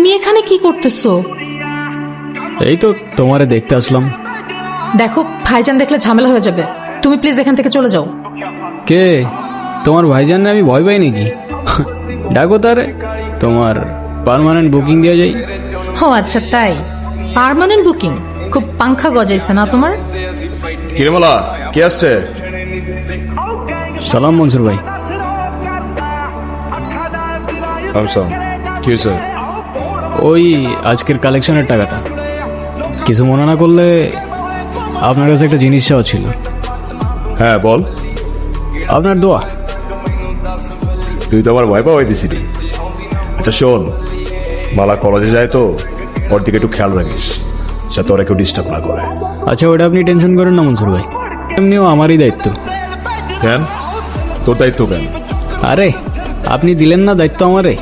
তুমি এখানে কি করতেছো? এই তো তোমারে দেখতে আসলাম। দেখো, ভাইজান দেখলে ঝামেলা হয়ে যাবে। তুমি প্লিজ এখান থেকে চলে যাও। কে তোমার ভাইজান? আমি ভয় পাই নাকি? ডাকো তারে, তোমার পার্মানেন্ট বুকিং দিয়ে যাই। ও আচ্ছা, তাই? Permanent booking? খুব পাংখা গজাইছে না তোমার? কিরমলা কে আসছে? সালাম মনসুর ভাই। কি হয়েছে? ওই আজকের কালেকশনের টাকাটা, কিছু মনে না করলে আপনার কাছে একটা জিনিস চাওয়া ছিল। হ্যাঁ বল। আপনার দোয়া। তুই তো আমার ভয় পাওয়াই দিছিলি। আচ্ছা শোন, মালা কলেজে যায় তো, ওর দিকে একটু খেয়াল রাখিস, যাতে ওরা কেউ ডিস্টার্ব না করে। আচ্ছা, ওটা আপনি টেনশন করেন না মনসুর ভাই, এমনিও আমারই দায়িত্ব। কেন তোর দায়িত্ব কেন? আরে আপনি দিলেন না দায়িত্ব আমারে।